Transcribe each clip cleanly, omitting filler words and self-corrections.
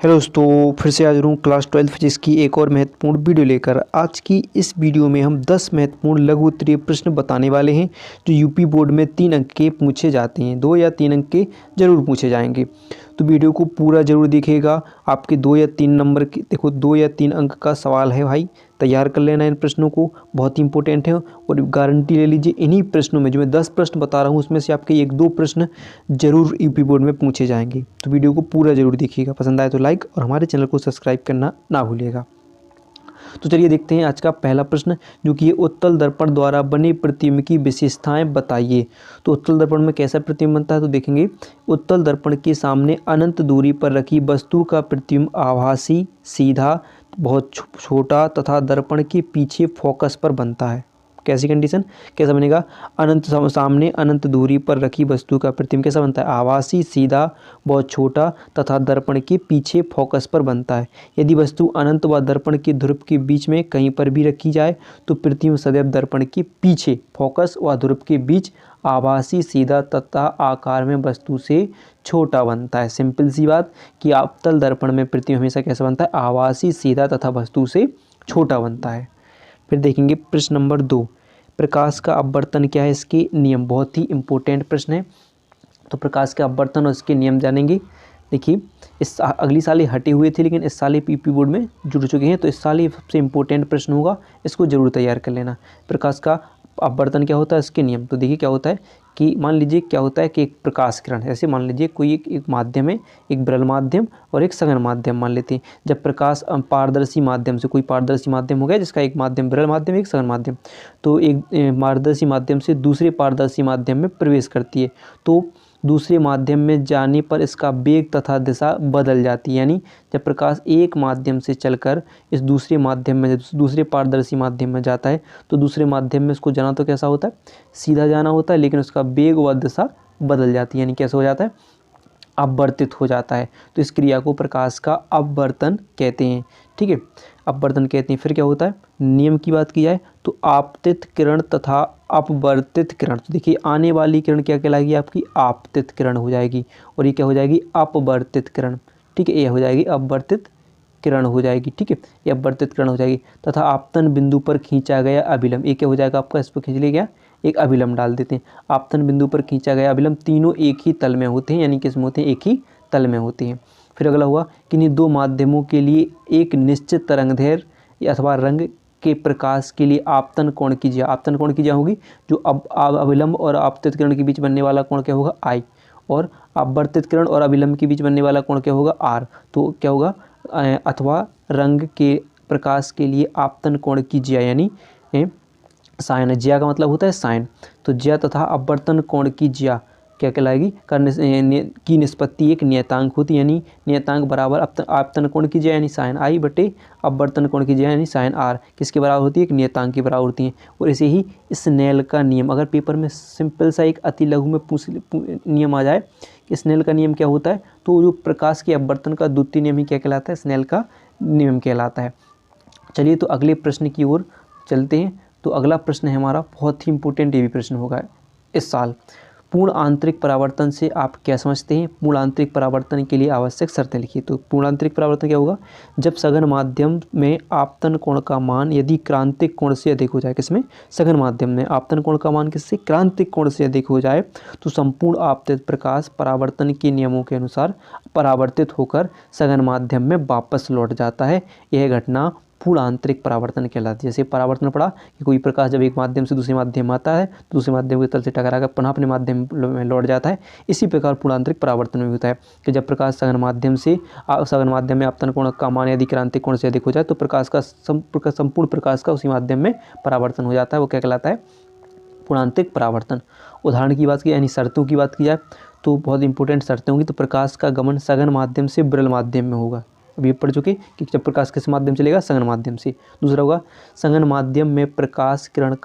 Hello दोस्तों, फिर से हाजिर हूँ क्लास 12 फिजिक्स की एक और महत्वपूर्ण वीडियो लेकर। आज की इस वीडियो में हम 10 महत्वपूर्ण लघु उत्तरीय प्रश्न बताने वाले हैं जो यूपी बोर्ड में 3 अंक के पूछे जाते हैं। 2 या 3 अंक के ज़रूर पूछे जाएंगे, तो वीडियो को पूरा ज़रूर देखिएगा। आपके 2 या 3 नंबर के 2 या 3 अंक का सवाल है भाई, तैयार कर लेना इन प्रश्नों को, बहुत ही इंपॉर्टेंट है। और गारंटी ले लीजिए इन्हीं प्रश्नों में जो मैं 10 प्रश्न बता रहा हूँ उसमें से आपके 1-2 प्रश्न जरूर यूपी बोर्ड में पूछे जाएंगे। तो वीडियो को पूरा जरूर देखिएगा, पसंद आए तो लाइक और हमारे चैनल को सब्सक्राइब करना ना भूलिएगा। तो चलिए देखते हैं आज का पहला प्रश्न, जो कि उत्तल दर्पण द्वारा बने प्रतिबिंब की विशेषताएं बताइए। तो उत्तल दर्पण में कैसा प्रतिबिंब बनता है, तो देखेंगे उत्तल दर्पण के सामने अनंत दूरी पर रखी वस्तु का प्रतिबिंब आभासी, सीधा, बहुत छोटा तथा दर्पण के पीछे फोकस पर बनता है। कैसी कंडीशन, कैसा बनेगा? सामने अनंत दूरी पर रखी वस्तु का प्रतिबिंब कैसा बनता है? आभासी, सीधा, बहुत छोटा तथा दर्पण के पीछे फोकस पर बनता है। यदि वस्तु अनंत व दर्पण के ध्रुव के बीच में कहीं पर भी रखी जाए तो प्रतिबिंब सदैव दर्पण के पीछे फोकस व ध्रुव के बीच आभासी, सीधा तथा आकार में वस्तु से छोटा बनता है। सिंपल सी बात कि अवतल दर्पण में प्रतिबिंब हमेशा कैसा बनता है? आभासी, सीधा तथा वस्तु से छोटा बनता है। फिर देखेंगे प्रश्न नंबर 2, प्रकाश का अपवर्तन क्या है, इसके नियम। बहुत ही इंपॉर्टेंट प्रश्न है, तो प्रकाश का अपवर्तन और इसके नियम जानेंगे। देखिए इस अगली साल ये हटे हुए थे लेकिन इस साल ये पीपी बोर्ड में जुड़ चुके हैं, तो इस साल ये सबसे इंपॉर्टेंट प्रश्न होगा, इसको जरूर तैयार कर लेना। प्रकाश का अपवर्तन क्या होता है, इसके नियम। तो देखिए क्या होता है कि मान लीजिए क्या होता है कि एक प्रकाश किरण, ऐसे मान लीजिए कोई एक माध्यम है, एक विरल माध्यम और एक सघन माध्यम मान लेते हैं। जब प्रकाश पारदर्शी माध्यम से, कोई पारदर्शी माध्यम हो गया जिसका एक माध्यम विरल माध्यम, एक सघन माध्यम, तो एक पारदर्शी माध्यम से दूसरे पारदर्शी माध्यम में प्रवेश करती है, तो दूसरे माध्यम में जाने पर इसका वेग तथा दिशा बदल जाती है। यानी जब प्रकाश एक माध्यम से चलकर इस दूसरे माध्यम में, दूसरे पारदर्शी माध्यम में जाता है, तो दूसरे माध्यम में इसको जाना तो कैसा होता है? सीधा जाना होता है, लेकिन उसका वेग व दिशा बदल जाती है। यानी कैसे हो जाता है? अपवर्तित हो जाता है। तो इस क्रिया को प्रकाश का अपवर्तन कहते हैं। ठीक है, अपवर्तन कहते हैं। फिर क्या होता है, नियम की बात की जाए तो आपतित किरण तथा अपवर्तित किरण। तो देखिए आने वाली किरण क्या कहलाएगी? आपकी आपतित किरण हो जाएगी, और ये क्या हो जाएगी? अपवर्तित किरण। ठीक है, ये हो जाएगी अपवर्तित किरण हो जाएगी। ठीक है, ये अपवर्तित किरण हो जाएगी। तथा आपतन बिंदु पर खींचा गया अभिलंब, ये क्या हो जाएगा आपका? इस पर खींच लिया गया एक अभिलंब डाल देते हैं। आपतन बिंदु पर खींचा गया अभिलंब, तीनों एक ही तल में होते हैं, यानी किसमें होते हैं? एक ही तल में होते हैं। फिर अगला हुआ कि इन्हीं दो माध्यमों के लिए एक निश्चित तरंगदैर्घ्य अथवा रंग के प्रकाश के लिए आपतन कोण की ज्या। आपतन कोण की ज्या होगी जो अभिलंब और आपतित किरण के बीच बनने वाला कोण क्या होगा? आई। और अपवर्तित किरण और अभिलंब के बीच बनने वाला कोण क्या होगा? आर। तो क्या होगा? अथवा रंग के प्रकाश के लिए आपतन कोण की ज्या, यानी साइन। ज्या का मतलब होता है साइन। तो ज्या तथा अपवर्तन कोण की ज्या क्या कहलाएगी? की निष्पत्ति एक नियतांक होती है, यानी नियतांक बराबर आपतन कोण की ज्या यानी साइन आई बटे अपवर्तन कोण की ज्या यानी साइन आर, किसके बराबर होती है? एक नियतांक के बराबर होती है। और ऐसे ही स्नेल का नियम, अगर पेपर में सिंपल सा एक अति लघु में नियम आ जाए कि स्नेल का नियम क्या होता है, तो जो प्रकाश के अपवर्तन का द्वितीय नियम ही क्या कहलाता है? स्नेल का नियम कहलाता है। चलिए तो अगले प्रश्न की ओर चलते हैं। तो अगला प्रश्न है हमारा, बहुत ही इंपॉर्टेंट ये भी प्रश्न होगा इस साल। पूर्ण आंतरिक परावर्तन से आप क्या समझते हैं? पूर्ण आंतरिक परावर्तन के लिए आवश्यक शर्तें लिखिए। तो पूर्ण आंतरिक परावर्तन क्या होगा? जब सघन माध्यम में आपतन कोण का मान यदि क्रांतिक कोण से अधिक हो जाए, किसमें? सघन माध्यम में आपतन कोण का मान किससे? क्रांतिक कोण से अधिक हो जाए, तो संपूर्ण आपतित प्रकाश परावर्तन के नियमों के अनुसार परावर्तित होकर सघन माध्यम में वापस लौट जाता है। यह घटना पूर्ण आंतरिक परावर्तन कहलाती है। जैसे परावर्तन पड़ा कि कोई प्रकाश जब एक माध्यम से दूसरे माध्यम में आता है, दूसरे माध्यम के तल से टकरा कर पुनः अपने माध्यम में लौट जाता है। इसी प्रकार पूर्ण आंतरिक परावर्तन में होता है कि जब प्रकाश सघन माध्यम में आपतन कोण का मान यदि क्रांतिक कोण से अधिक हो जाए, तो प्रकाश का संपूर्ण प्रकाश का उसी माध्यम में परावर्तन हो जाता है। वो क्या कहलाता है? पूर्ण आंतरिक परावर्तन। उदाहरण की बात की यानी शर्तों की बात की जाए तो बहुत इंपॉर्टेंट शर्तें होंगी। तो प्रकाश का गमन सघन माध्यम से विरल माध्यम में होगा, अभी पढ़ चुके कि जब प्रकाश किस माध्यम से चलेगा? सघन माध्यम से। दूसरा होगा सघन माध्यम में प्रकाश किरण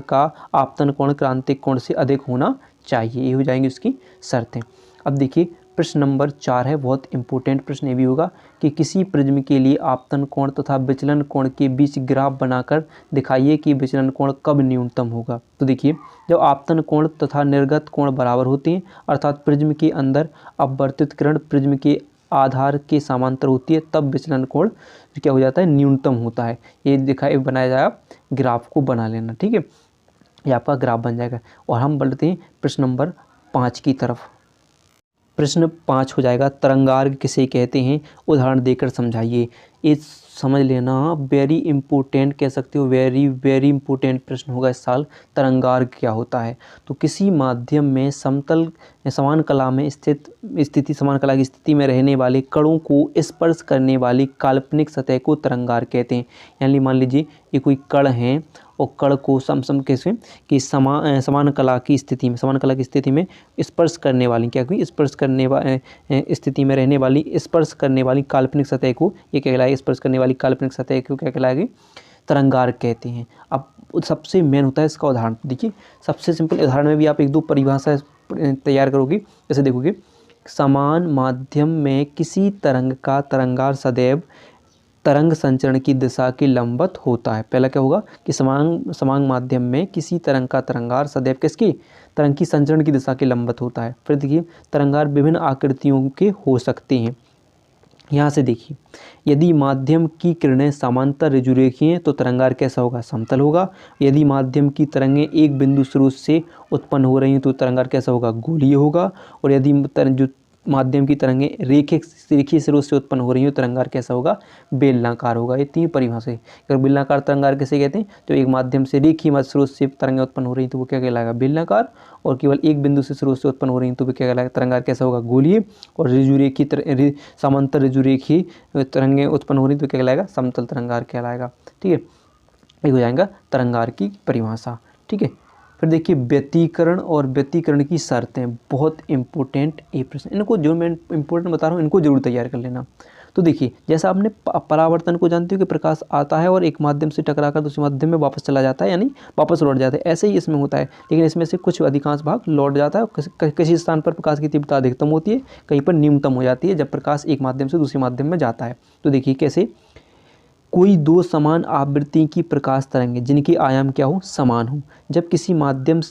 का आपतन कोण क्रांतिक कोण से अधिक होना चाहिए। ये हो जाएंगी उसकी शर्तें। अब देखिए प्रश्न नंबर 4 है, बहुत इंपॉर्टेंट प्रश्न ये भी होगा कि किसी प्रिज्म के लिए आपतन कोण तथा विचलन कोण के बीच ग्राफ बनाकर दिखाइए कि विचलन कोण कब न्यूनतम होगा। तो देखिए जब आपतन कोण तथा निर्गत कोण बराबर होते हैं, अर्थात प्रिज्म के अंदर अपवर्तित किरण प्रिज्म के आधार के समांतर होती है तब विचलन कोण क्या हो जाता है, न्यूनतम होता है। ये दिखाई बनाया जाएगा, ग्राफ को बना लेना, ठीक है, ये आपका ग्राफ बन जाएगा। और हम बढ़ते हैं प्रश्न नंबर 5 की तरफ। प्रश्न 5 हो जाएगा, तरंगार्घ किसे कहते हैं, उदाहरण देकर समझाइए। ये समझ लेना, वेरी इंपॉर्टेंट कह सकते हो, वेरी वेरी इंपॉर्टेंट प्रश्न होगा इस साल। तरंगार्घ क्या होता है, तो किसी माध्यम में समतल समान कला में समान कला की स्थिति में रहने वाले कणों को स्पर्श करने वाली काल्पनिक सतह को तरंगार्घ कहते हैं। यानी मान लीजिए ये कोई कण है और कण को सम कैसे कि समान कला की स्थिति में स्पर्श करने वाली स्थिति में रहने वाली स्पर्श करने वाली काल्पनिक सतह को ये क्या कहलाएगी, स्पर्श करने वाली काल्पनिक सतह को क्या कहलाएगी, तरंगार्घ कहते हैं। अब सबसे मेन होता है इसका उदाहरण। देखिए सबसे सिंपल उदाहरण में भी आप 1-2 परिभाषा तैयार करोगे। जैसे देखोगे, समान माध्यम में किसी तरंग का तरंगार्घ सदैव तरंग संचरण की दिशा के लंबवत होता है। पहला क्या होगा कि समान माध्यम में किसी तरंग का तरंगार्घ सदैव किसकी, तरंग की संचरण की दिशा के लंबवत होता है। फिर देखिए तरंगार्घ विभिन्न आकृतियों के हो सकते हैं। यहाँ से देखिए, यदि माध्यम की किरणें समांतर ऋजुरेखीय हैं तो तरंगार्घ कैसा होगा, समतल होगा। यदि माध्यम की तरंगें एक बिंदु स्रोत से उत्पन्न हो रही हैं तो तरंगार्घ कैसा होगा, गोलीय होगा। और यदि जो माध्यम की तरंगें रेखीय स्रोत से उत्पन्न हो रही हो तरंगार्घ कैसा होगा, बेलनाकार होगा। ये 3 परिभाषा है। अगर बेलनाकार तरंगार्घ किसे कहते हैं, तो एक माध्यम से रेखीय स्रोत से तरंगें उत्पन्न हो रही तो वो क्या कहलाएगा, बेलनाकार। और केवल एक बिंदु से स्रोत से उत्पन्न हो रही तो वो क्या कहलाएगा, तरंगार्घ कैसा होगा, गोलीय। और समांतर ऋजुरेखीय तरंगें उत्पन्न हो रही तो क्या कहलाएगा, समतल तरंगार्घ कहलाएगा। ठीक है, ये हो जाएगा तरंगार्घ की परिभाषा। ठीक है, फिर देखिए व्यतिकरण और व्यतिकरण की शर्तें, बहुत इंपॉर्टेंट ये प्रश्न। इनको जो मैं इंपॉर्टेंट बता रहा हूँ इनको जरूर तैयार कर लेना। तो देखिए जैसा आपने परावर्तन को जानते हो कि प्रकाश आता है और एक माध्यम से टकराकर दूसरे माध्यम में वापस चला जाता है, यानी वापस लौट जाता है, ऐसे ही इसमें होता है। लेकिन इसमें से कुछ अधिकांश भाग लौट जाता है। किसी स्थान पर प्रकाश की तीव्रता अधिकतम होती है, कहीं पर न्यूनतम हो जाती है जब प्रकाश एक माध्यम से दूसरे माध्यम में जाता है। तो देखिए कैसे, कोई 2 समान आवृत्ति की प्रकाश तरंगें जिनके आयाम क्या हो, समान हो, जब किसी माध्यम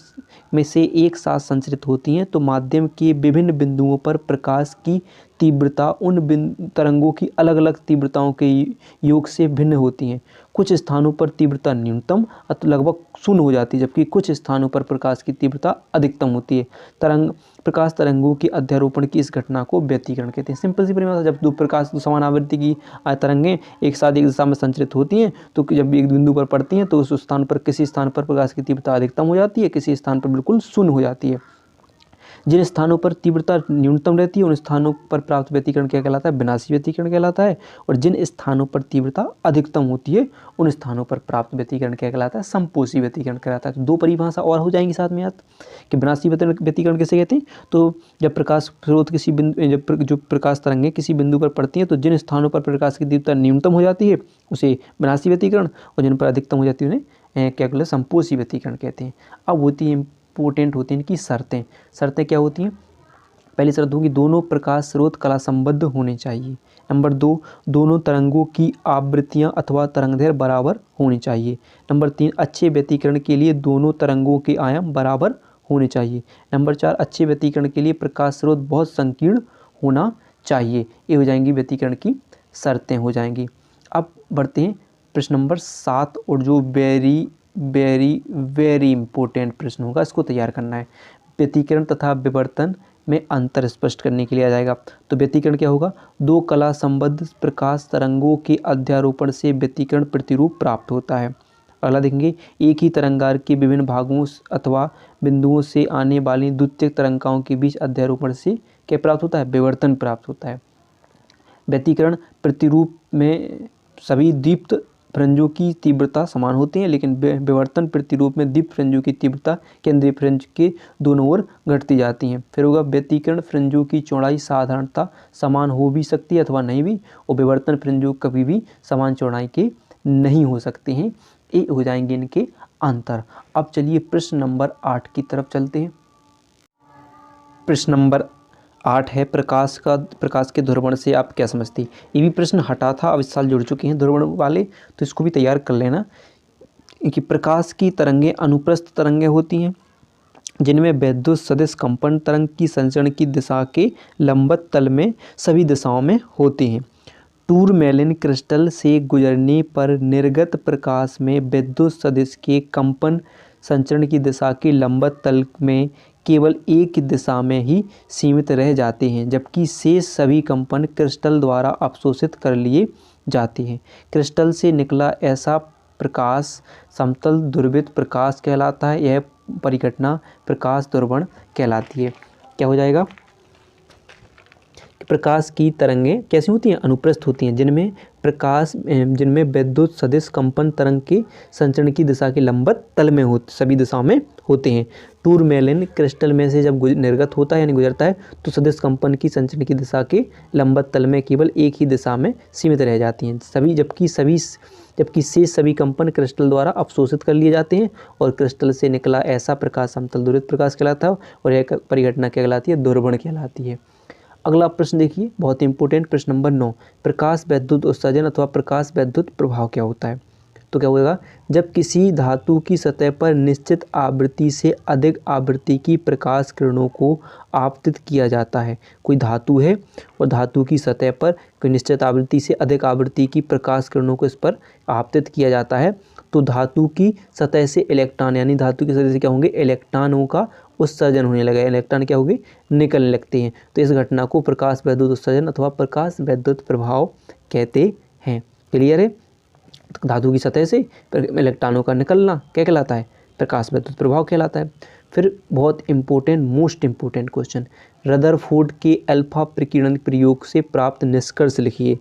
में से एक साथ संचरित होती हैं तो माध्यम के विभिन्न बिंदुओं पर प्रकाश की तीव्रता उन तरंगों की अलग अलग तीव्रताओं के योग से भिन्न होती हैं। कुछ स्थानों पर तीव्रता न्यूनतम लगभग 0 हो जाती है, जबकि कुछ स्थानों पर प्रकाश की तीव्रता अधिकतम होती है। प्रकाश तरंगों के अध्यारोपण की इस घटना को व्यतिकरण कहते हैं। सिंपल सी परिभाषा, जब दो समान आवृत्ति की तरंगें एक साथ एक दिशा में संचरित होती हैं तो जब एक बिंदु पर पड़ती हैं तो उस स्थान पर किसी स्थान पर प्रकाश की तीव्रता अधिकतम हो जाती है, किसी स्थान पर बिल्कुल 0 हो जाती है। जिन स्थानों पर तीव्रता न्यूनतम रहती है उन स्थानों पर प्राप्त व्यतिकरण क्या कहलाता है, विनाशी व्यतिकरण कहलाता है। और जिन स्थानों पर तीव्रता अधिकतम होती है उन स्थानों पर प्राप्त व्यतिकरण क्या कहलाता है, समपोषी व्यतिकरण कहलाता है। तो 2 परिभाषा और हो जाएंगी साथ में याद कि विनाशी व्यतिकरण किसे कहते हैं, तो जब प्रकाश स्रोत किसी बिंदु जो प्रकाश तरंगें किसी बिंदु पर पड़ती हैं तो जिन स्थानों पर प्रकाश की तीव्रता न्यूनतम हो जाती है उसे विनाशी व्यतिकरण, और जिन पर अधिकतम हो जाती है उन्हें क्या कहते हैं, समपोषी व्यतिकरण कहते हैं। अब होती है इंपॉर्टेंट होती हैं इनकी शर्तें। शर्तें क्या होती हैं, पहली शर्त होगी दोनों प्रकाश स्रोत कला संबद्ध होने चाहिए। नंबर 2, दोनों तरंगों की आवृत्तियां अथवा तरंगदैर्घ्य बराबर होनी चाहिए। नंबर 3, अच्छे व्यतिकरण के लिए दोनों तरंगों के आयाम बराबर होने चाहिए। नंबर 4, अच्छे व्यतिकरण के लिए प्रकाश स्रोत बहुत संकीर्ण होना चाहिए। ये हो जाएंगी व्यतिकरण की शर्तें हो जाएंगी। अब बढ़ते हैं प्रश्न नंबर 7, और जो वेरी वेरी वेरी इंपॉर्टेंट प्रश्न होगा, इसको तैयार करना है। व्यतिकरण तथा विवर्तन में अंतर स्पष्ट करने के लिए आ जाएगा। तो व्यतिकरण क्या होगा, 2 कला संबद्ध प्रकाश तरंगों के अध्यारोपण से व्यतिकरण प्रतिरूप प्राप्त होता है। अगला देखेंगे, एक ही तरंगार्घ के विभिन्न भागों अथवा बिंदुओं से आने वाली द्वितीयक तरंगाओं के बीच अध्यारोपण से क्या प्राप्त होता है, विवर्तन प्राप्त होता है। व्यतिकरण प्रतिरूप में सभी दीप्त फ्रिंजों की तीव्रता समान होती है, लेकिन विवर्तन प्रतिरूप में दीप्त फ्रिंजों की तीव्रता केंद्रीय फ्रिंज के दोनों ओर घटती जाती हैं। फिर होगा व्यतिकरण फ्रिंजों की चौड़ाई साधारणतः समान हो भी सकती है अथवा नहीं भी, और विवर्तन फ्रिंजों कभी भी समान चौड़ाई के नहीं हो सकते हैं। ये हो जाएंगे इनके अंतर। अब चलिए प्रश्न नंबर 8 की तरफ चलते हैं। प्रश्न नंबर 8 है, प्रकाश के ध्रुवण से आप क्या समझते हैं। ये भी प्रश्न हटा था, अब इस साल जुड़ चुके हैं ध्रुवण वाले, तो इसको भी तैयार कर लेना कि प्रकाश की तरंगें अनुप्रस्थ तरंगें होती हैं जिनमें वैद्युत सदिश कंपन तरंग की संचरण की दिशा के लंबवत तल में सभी दिशाओं में होते हैं। टूरमैलिन क्रिस्टल से गुजरने पर निर्गत प्रकाश में विद्युत सदिश के कंपन संचरण की दिशा के लंबवत तल में केवल एक दिशा में ही सीमित रह जाते हैं, जबकि शेष सभी कंपन क्रिस्टल द्वारा अवशोषित कर लिए जाते हैं। क्रिस्टल से निकला ऐसा प्रकाश समतल ध्रुवित प्रकाश कहलाता है। यह परिघटना प्रकाश ध्रुवण कहलाती है। क्या हो जाएगा? प्रकाश की तरंगें कैसी होती हैं? अनुप्रस्थ होती हैं, जिनमें विद्युत सदिश कंपन तरंग के संचरण की दिशा के लंबवत तल में सभी दिशाओं में होते हैं। टूरमैलिन क्रिस्टल में से जब निर्गत होता है यानी गुजरता है तो सदिश कंपन की संचरण की दिशा के लंबवत तल में केवल एक ही दिशा में सीमित रह जाती हैं, जबकि शेष सभी कंपन क्रिस्टल द्वारा अवशोषित कर लिए जाते हैं और क्रिस्टल से निकला ऐसा प्रकाश समतल ध्रुवित प्रकाश कहलाता है और यह परिघटना क्या कहलाती है? ध्रुवण कहलाती है। अगला प्रश्न देखिए, बहुत इंपॉर्टेंट प्रश्न नंबर 9। प्रकाश वैद्युत उत्सर्जन अथवा प्रकाश वैद्युत प्रभाव क्या होता है? तो क्या होगा? जब किसी धातु की सतह पर निश्चित आवृत्ति से अधिक आवृत्ति की प्रकाश किरणों को आपतित किया जाता है। कोई धातु है और धातु की सतह पर कोई निश्चित आवृत्ति से अधिक आवृत्ति की प्रकाश किरणों को इस पर आपतित किया जाता है तो धातु की सतह से इलेक्ट्रॉन यानी धातु की सतह से क्या होंगे? इलेक्ट्रॉनों का उत्सर्जन होने लगा। इलेक्ट्रॉन क्या होगी? निकलने लगते हैं। तो इस घटना को प्रकाश वैद्युत उत्सर्जन अथवा प्रकाश वैद्युत प्रभाव कहते हैं। क्लियर है? तो धातु की सतह से इलेक्ट्रॉनों का निकलना क्या कहलाता है? प्रकाश वैद्युत प्रभाव कहलाता है। फिर बहुत important, most important question, Rutherford के अल्फा प्रकीर्णन प्रयोग से प्राप्त निष्कर्ष लिखिए।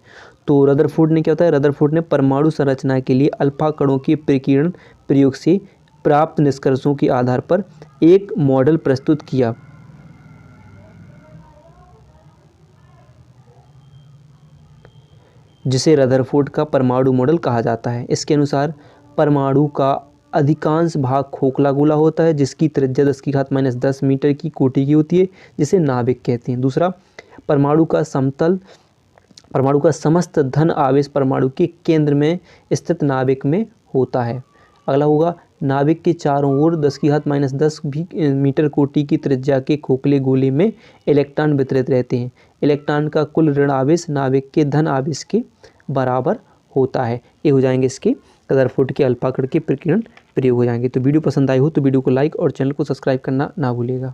तो रदरफोर्ड ने क्या होता है? रदरफोर्ड ने परमाणु संरचना के लिए अल्फा कणों के प्रकीर्णन प्रयोग से प्राप्त निष्कर्षों के आधार पर एक मॉडल प्रस्तुत किया। जिसे रदरफोर्ड का परमाणु मॉडल कहा जाता है। इसके अनुसार परमाणु का अधिकांश भाग खोखला गोला होता है जिसकी त्रिज्या 10⁻⁻10 मीटर की कोटि की होती है, जिसे नाभिक कहते हैं। दूसरा, परमाणु का समस्त धन आवेश परमाणु के केंद्र में स्थित नाभिक में होता है। अगला होगा, नाभिक के चारों ओर 10⁻10 मीटर कोटि की त्रिज्या के खोखले गोले में इलेक्ट्रॉन वितरित रहते हैं। इलेक्ट्रॉन का कुल ऋण आवेश नाभिक के धन आवेश के बराबर होता है। ये हो जाएंगे इसके रदरफोर्ड के अल्फा कण के प्रकीर्णन प्रयोग हो जाएंगे। तो वीडियो पसंद आई हो तो वीडियो को लाइक और चैनल को सब्सक्राइब करना ना भूलिएगा।